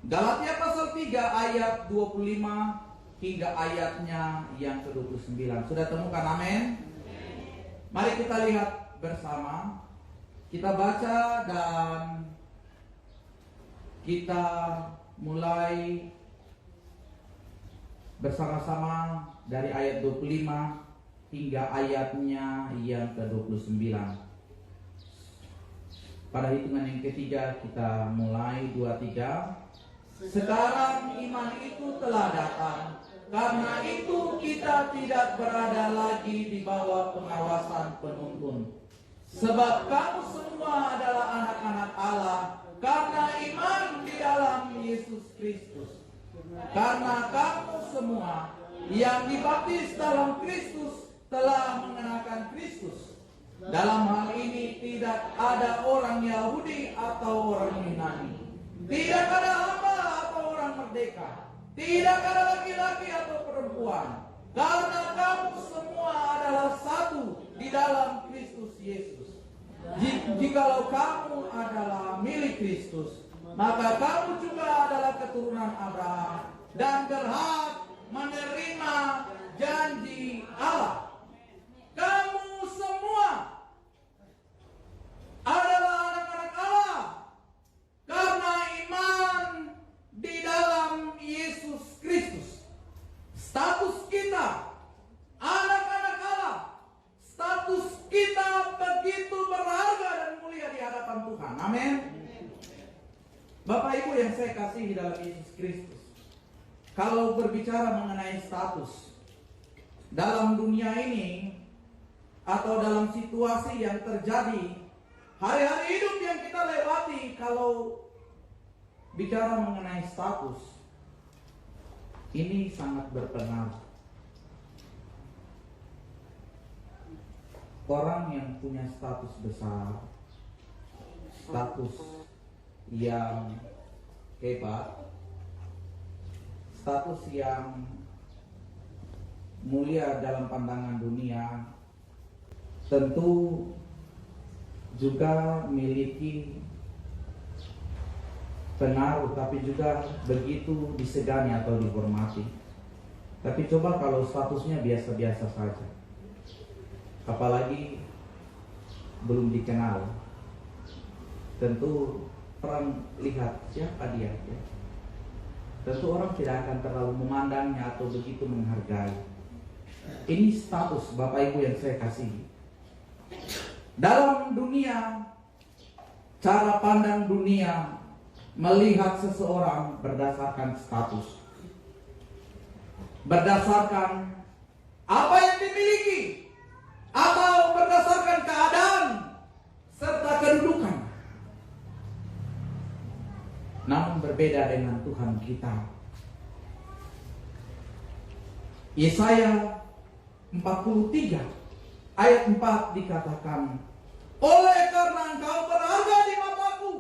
Galatia pasal 3 ayat 25 hingga ayatnya yang ke-29. Sudah temukan, amin? Mari kita lihat bersama. Kita baca dan kita mulai bersama-sama dari ayat 25 hingga ayatnya yang ke-29. Pada hitungan yang ketiga kita mulai 2-3. Sekarang iman itu telah datang, karena itu kita tidak berada lagi di bawah pengawasan penuntun. Sebab kamu semua adalah anak-anak Allah karena iman di dalam Yesus Kristus. Karena kamu semua yang dibaptis dalam Kristus telah mengenakan Kristus. Dalam hal ini tidak ada orang Yahudi atau orang Yunani, tidak ada hamba atau orang merdeka, tidak ada laki-laki atau perempuan, karena kamu semua adalah satu di dalam Kristus Yesus. Jikalau kamu adalah milik Kristus, maka kamu juga adalah keturunan Abraham dan berhak menerima janji Allah. Kamu semua adalah anak-anak Allah karena iman di dalam Yesus Kristus. Status kita anak-anak Allah, status kita begitu berharga dan mulia di hadapan Tuhan. Amin. Bapak Ibu yang saya kasihi dalam Yesus Kristus, kalau berbicara mengenai status dalam dunia ini atau dalam situasi yang terjadi hari-hari hidup yang kita lewati, kalau bicara mengenai status, ini sangat berpengaruh. Orang yang punya status besar, status yang hebat, status yang mulia dalam pandangan dunia, tentu juga memiliki pengaruh, tapi juga begitu disegani atau dihormati. Tapi coba kalau statusnya biasa-biasa saja, apalagi belum dikenal, tentu orang lihat siapa dia, ya. Tentu orang tidak akan terlalu memandangnya atau begitu menghargai. Ini status Bapak Ibu yang saya kasihi. Dalam dunia, cara pandang dunia melihat seseorang berdasarkan status, berdasarkan apa yang dimiliki, atau berdasarkan keadaan serta kedudukan. Namun berbeda dengan Tuhan kita. Yesaya 43 ayat 4 dikatakan, oleh karena engkau berharga di mataku.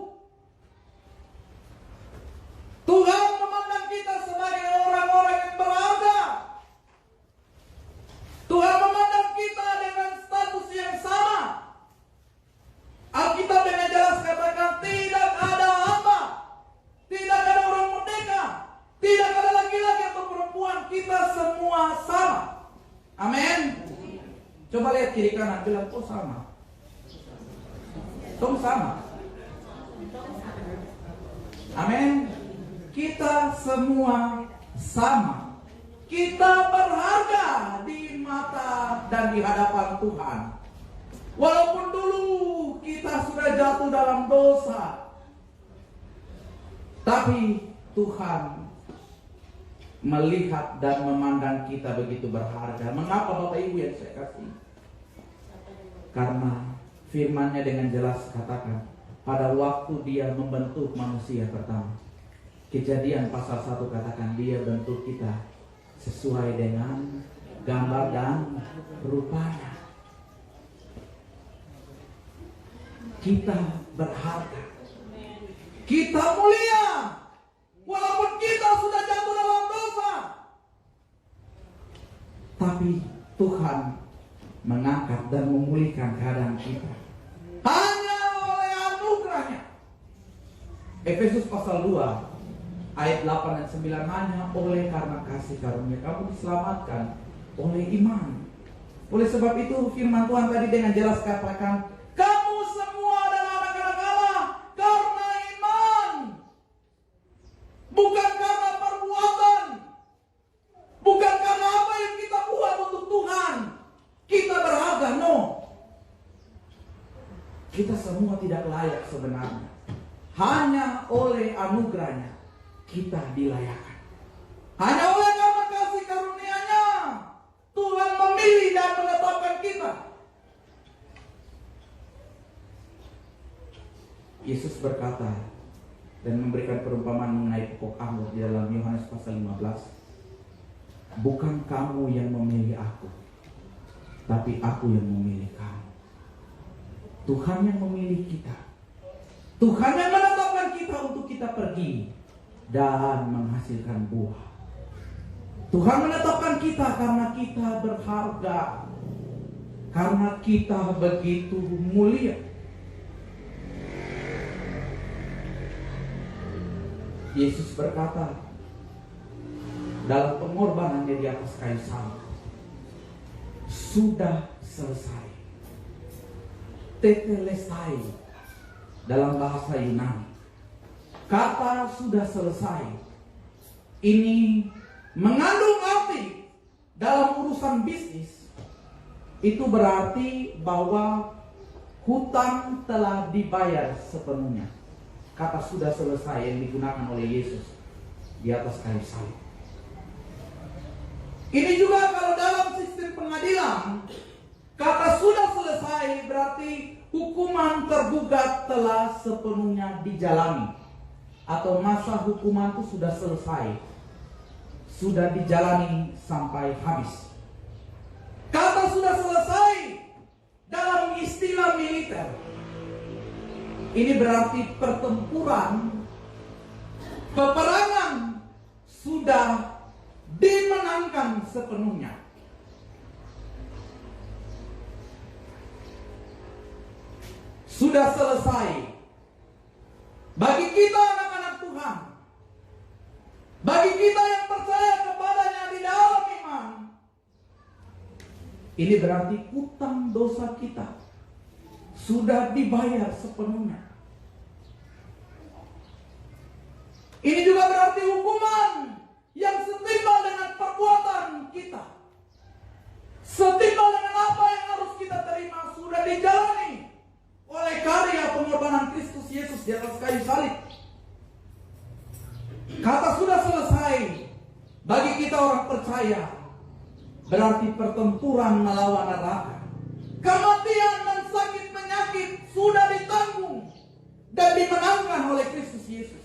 Tuhan memandang kita sebagai orang-orang yang berharga. Tuhan memandang kita dengan status yang sama. Alkitab dengan jelas katakan, tidak ada hamba, tidak ada orang merdeka, tidak ada laki-laki atau perempuan, kita semua sama. Amin. Coba lihat kiri kanan, bilang, oh sama. Tong sama. Amin. Kita semua sama. Kita berharga di mata dan di hadapan Tuhan. Walaupun dulu kita sudah jatuh dalam dosa, tapi Tuhan melihat dan memandang kita begitu berharga. Mengapa Bapak Ibu yang saya kasih? Karena firman-Nya dengan jelas katakan, pada waktu Dia membentuk manusia pertama, Kejadian pasal 1 katakan, Dia bentuk kita sesuai dengan gambar dan rupanya. Kita berharga, kita mulia, walaupun kita sudah jatuh dalam dosa, tapi Tuhan mengangkat dan memulihkan keadaan kita hanya oleh anugerah-Nya. Efesus pasal 2 Ayat 8 dan 9, hanya oleh karena kasih karunia kamu diselamatkan oleh iman. Oleh sebab itu firman Tuhan tadi dengan jelas katakan, kamu semua adalah anak-anak Allah karena iman. Bukan karena perbuatan. Bukan karena apa yang kita buat untuk Tuhan kita berharga, no. Kita semua tidak layak sebenarnya. Hanya oleh anugerahnya kita dilayakkan. Hanya oleh karena kasih karunia-Nya Tuhan memilih dan menetapkan kita. Yesus berkata dan memberikan perumpamaan mengenai pokok anggur di dalam Yohanes pasal 15. Bukan kamu yang memilih aku, tapi aku yang memilih kamu. Tuhan yang memilih kita. Tuhan yang menetapkan kita untuk kita pergi dan menghasilkan buah. Tuhan menetapkan kita karena kita berharga, karena kita begitu mulia. Yesus berkata dalam pengorbanannya di atas kayu salib, sudah selesai. Tetelestai dalam bahasa Yunani. Kata sudah selesai ini mengandung arti dalam urusan bisnis. Itu berarti bahwa hutang telah dibayar sepenuhnya. Kata sudah selesai yang digunakan oleh Yesus di atas kayu salib. Ini juga kalau dalam sistem pengadilan, kata sudah selesai berarti hukuman tergugat telah sepenuhnya dijalani, atau masa hukuman itu sudah selesai, sudah dijalani sampai habis. Kata sudah selesai dalam istilah militer, ini berarti pertempuran, peperangan sudah dimenangkan sepenuhnya. Sudah selesai. Bagi kita anak-anak Tuhan, bagi kita yang percaya kepadanya di dalam iman, ini berarti utang dosa kita sudah dibayar sepenuhnya. Ini juga berarti hukuman yang setimpal dengan perbuatan kita, setimpal dengan apa yang harus kita terima, sudah dijalani oleh karya pengorbanan Kristus Yesus di atas kayu salib. Kata sudah selesai bagi kita orang percaya berarti pertempuran melawan neraka, kematian dan sakit penyakit sudah ditanggung dan dimenangkan oleh Kristus Yesus.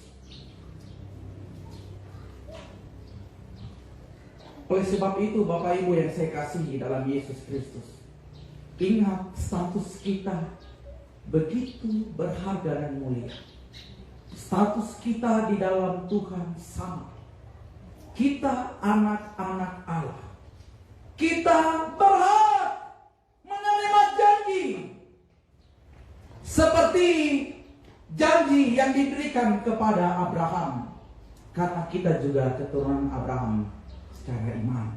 Oleh sebab itu Bapak Ibu yang saya kasihi dalam Yesus Kristus, ingat status kita begitu berharga dan mulia. Status kita di dalam Tuhan sama. Kita anak-anak Allah. Kita berhak menerima janji seperti janji yang diberikan kepada Abraham, karena kita juga keturunan Abraham secara iman,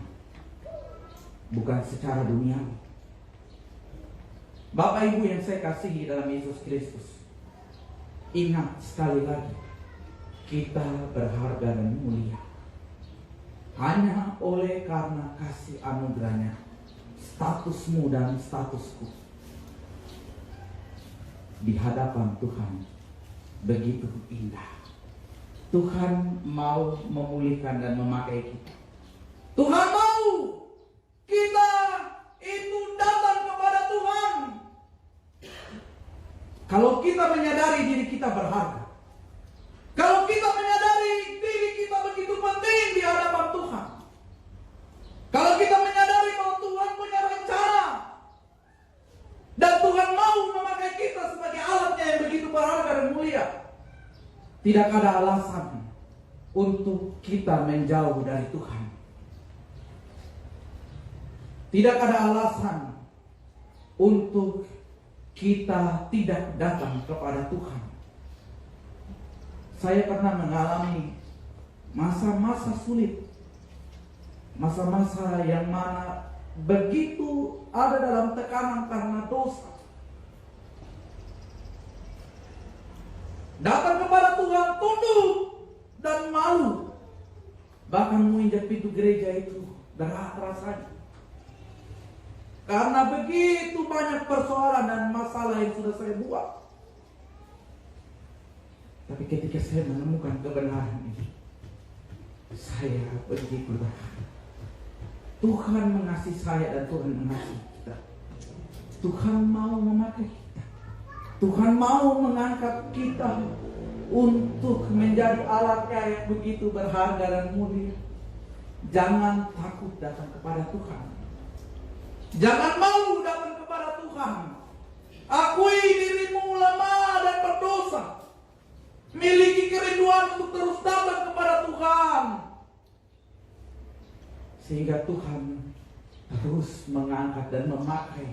bukan secara duniawi. Bapak Ibu yang saya kasihi dalam Yesus Kristus, ingat sekali lagi, kita berharga dan mulia hanya oleh karena kasih anugerahnya. Statusmu dan statusku di hadapan Tuhan begitu indah. Tuhan mau memulihkan dan memakai kita. Tuhan mau kita itu datang kepada Tuhan kalau kita menyadari diri kita berharga, kalau kita menyadari diri kita begitu penting di hadapan Tuhan, kalau kita menyadari bahwa Tuhan punya rencana dan Tuhan mau memakai kita sebagai alatnya yang begitu berharga dan mulia, tidak ada alasan untuk kita menjauh dari Tuhan. Tidak ada alasan untuk kita tidak datang kepada Tuhan. Saya pernah mengalami masa-masa sulit, masa-masa yang mana begitu ada dalam tekanan karena dosa, datang kepada Tuhan tunduk dan malu, bahkan menginjak pintu gereja itu berat rasanya, karena begitu banyak persoalan dan masalah yang sudah saya buat. Tapi ketika saya menemukan kebenaran ini, saya begitu berharga. Tuhan mengasihi saya dan Tuhan mengasihi kita. Tuhan mau memakai kita. Tuhan mau mengangkat kita untuk menjadi alatnya yang begitu berharga dan mulia. Jangan takut datang kepada Tuhan. Jangan malu datang kepada Tuhan. Akui dirimu lemah dan berdosa. Miliki kerinduan untuk terus datang kepada Tuhan, sehingga Tuhan terus mengangkat dan memakai.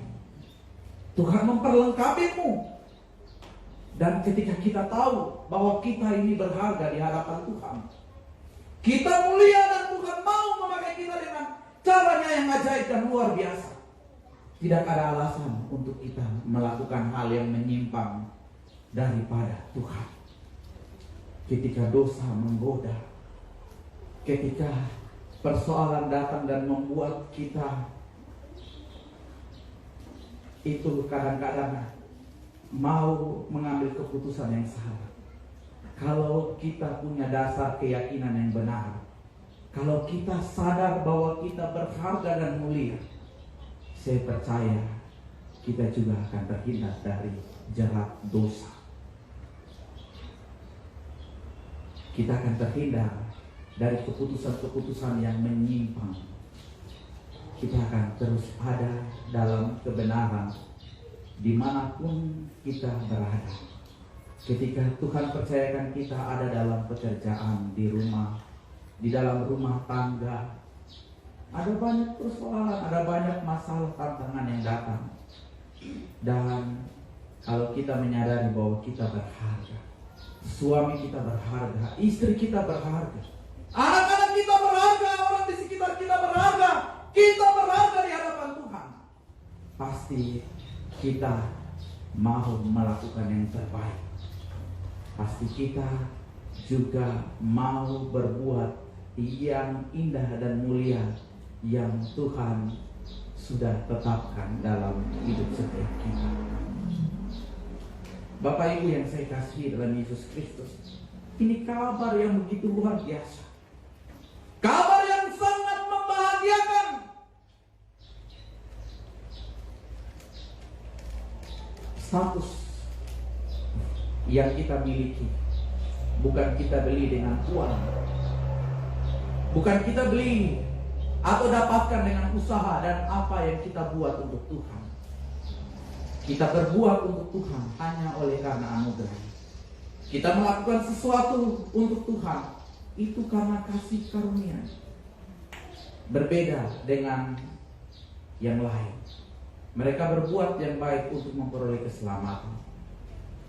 Tuhan memperlengkapimu. Dan ketika kita tahu bahwa kita ini berharga di hadapan Tuhan, kita mulia dan Tuhan mau memakai kita dengan caranya yang ajaib dan luar biasa, tidak ada alasan untuk kita melakukan hal yang menyimpang daripada Tuhan. Ketika dosa menggoda, ketika persoalan datang dan membuat kita itu kadang-kadang mau mengambil keputusan yang salah. Kalau kita punya dasar keyakinan yang benar, kalau kita sadar bahwa kita berharga dan mulia, saya percaya kita juga akan terhindar dari jerat dosa. Kita akan terhindar dari keputusan-keputusan yang menyimpang. Kita akan terus ada dalam kebenaran dimanapun kita berada. Ketika Tuhan percayakan kita ada dalam pekerjaan, di rumah, di dalam rumah tangga, ada banyak persoalan, ada banyak masalah, tantangan yang datang. Dan kalau kita menyadari bahwa kita berharga, suami kita berharga, istri kita berharga, anak-anak kita berharga, orang di sekitar kita berharga, kita berharga di hadapan Tuhan, pasti kita mau melakukan yang terbaik. Pasti kita juga mau berbuat yang indah dan mulia yang Tuhan sudah tetapkan dalam hidup setiap kita. Bapak Ibu yang saya kasihi dalam Yesus Kristus, ini kabar yang begitu luar biasa, kabar yang sangat membahagiakan. Status yang kita miliki bukan kita beli dengan uang, bukan kita beli atau dapatkan dengan usaha dan apa yang kita buat untuk Tuhan. Kita berbuat untuk Tuhan hanya oleh karena anugerah. Kita melakukan sesuatu untuk Tuhan itu karena kasih karunia. Berbeda dengan yang lain. Mereka berbuat yang baik untuk memperoleh keselamatan.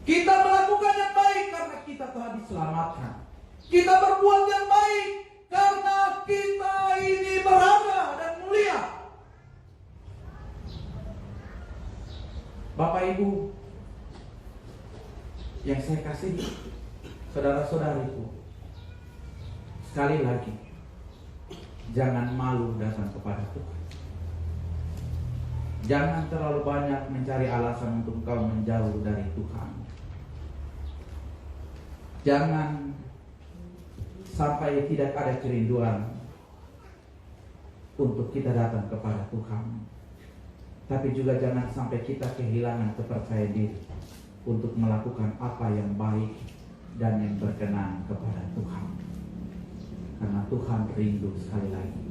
Kita melakukan yang baik karena kita telah diselamatkan. Kita berbuat yang baik karena kita ini berharga dan mulia. Bapak Ibu yang saya kasihi, saudara-saudariku, sekali lagi, jangan malu datang kepada Tuhan. Jangan terlalu banyak mencari alasan untuk kau menjauh dari Tuhan. Jangan sampai tidak ada kerinduan untuk kita datang kepada Tuhan. Tapi juga jangan sampai kita kehilangan kepercayaan diri untuk melakukan apa yang baik dan yang berkenan kepada Tuhan. Karena Tuhan rindu sekali lagi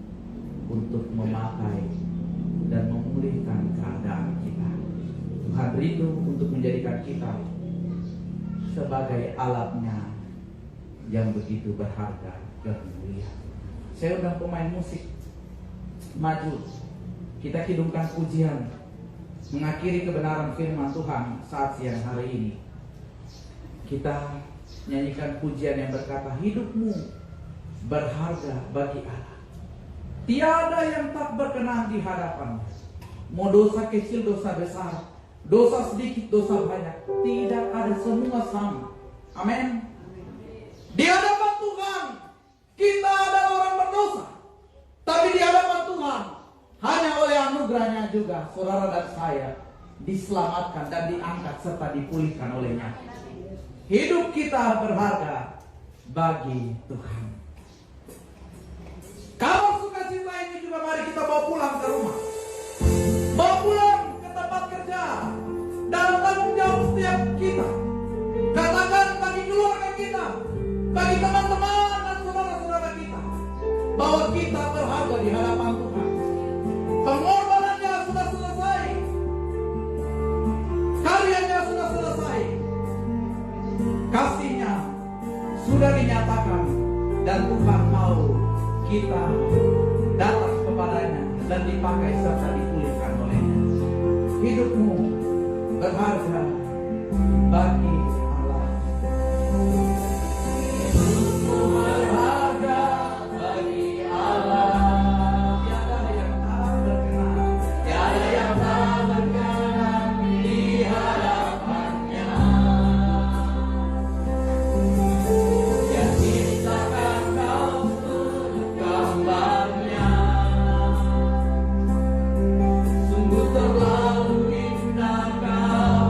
untuk memakai dan memulihkan keadaan kita. Tuhan rindu untuk menjadikan kita sebagai alatnya yang begitu berharga dan mulia. Saya undang pemain musik maju. Kita kidungkan pujian mengakhiri kebenaran firman Tuhan saat siang hari ini. Kita nyanyikan pujian yang berkata, hidupmu berharga bagi Allah. Tiada yang tak berkenan di hadapannya. Mau dosa kecil, dosa besar, dosa sedikit, dosa banyak, tidak ada, semua sama. Amin. Di hadapan Tuhan kita adalah orang berdosa, tapi di hadapan Tuhan hanya oleh anugerahnya juga saudara dan saya diselamatkan dan diangkat serta dipulihkan olehnya. Hidup kita berharga bagi Tuhan. Kalau sukacita ini juga mari kita bawa pulang ke rumah, bawa pulang ke tempat kerja, dan tanggung jawab setiap kita. Katakan bagi keluarga kita, bagi teman-teman dan saudara-saudara kita, bahwa kita berharga di hadapan Tuhan. Pengorbanannya sudah selesai, karyanya sudah selesai, kasihnya sudah dinyatakan, dan Tuhan mau kita datang kepadanya dan dipakai serta dipulihkan olehnya. Hidupmu berharga bagi Allah. Hidupmu berharga bagi Allah. Tiada yang tak berkenan, tiada yang tak berkenan di hadapannya. Dia ciptakan kau untuk gambarnya. Sungguh terlalu indah kau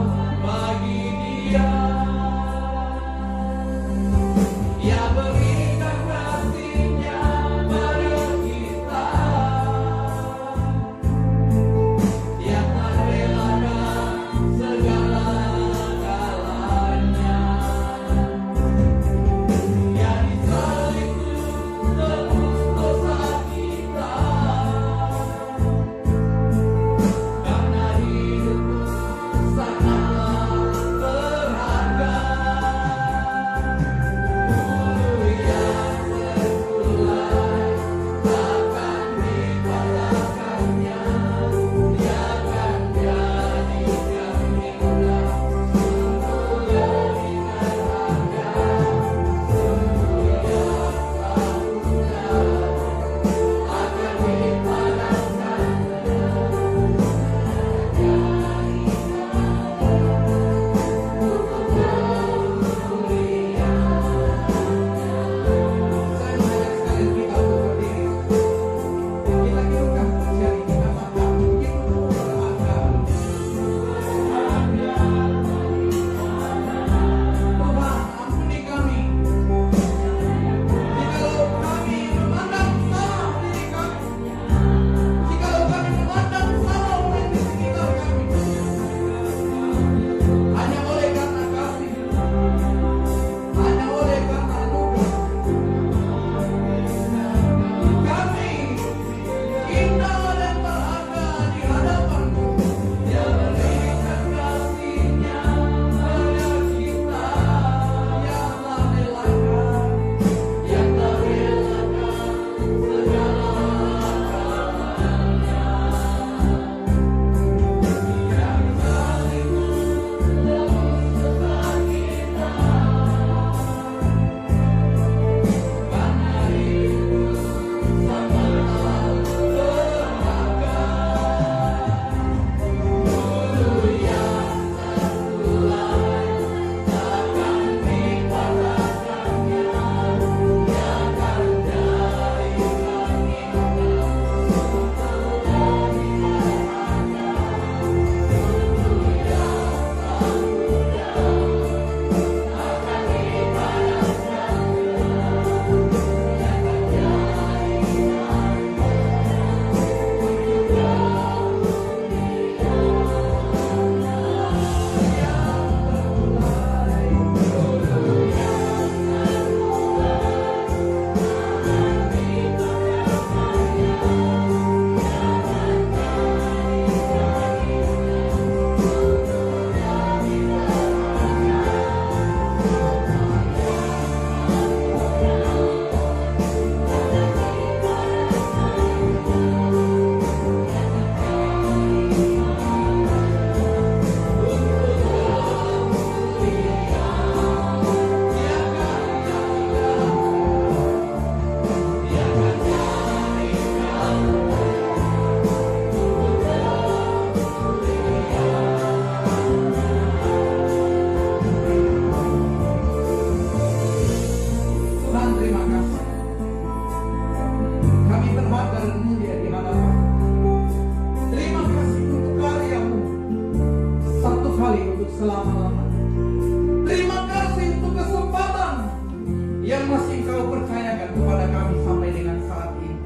Engkau percayakan kepada kami sampai dengan saat ini.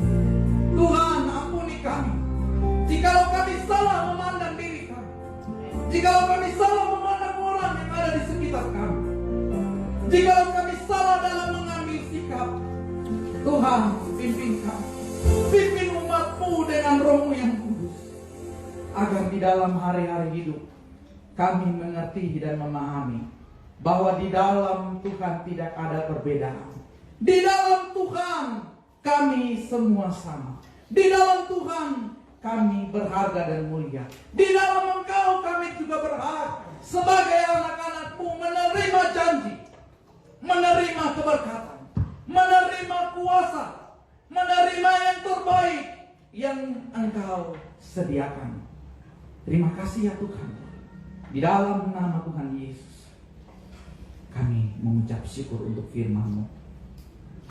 Tuhan, ampuni kami jikalau kami salah memandang diri kami, jikalau kami salah memandang orang yang ada di sekitar kami, jikalau kami salah dalam mengambil sikap. Tuhan, pimpin kami, pimpin umat-Mu dengan Roh-Mu yang kudus, agar di dalam hari-hari hidup kami mengerti dan memahami bahwa di dalam Tuhan tidak ada perbedaan. Di dalam Tuhan kami semua sama. Di dalam Tuhan kami berharga dan mulia. Di dalam Engkau kami juga berhak sebagai anak-anak-Mu menerima janji, menerima keberkatan, menerima kuasa, menerima yang terbaik yang Engkau sediakan. Terima kasih ya Tuhan. Di dalam nama Tuhan Yesus kami mengucap syukur untuk firman-Mu.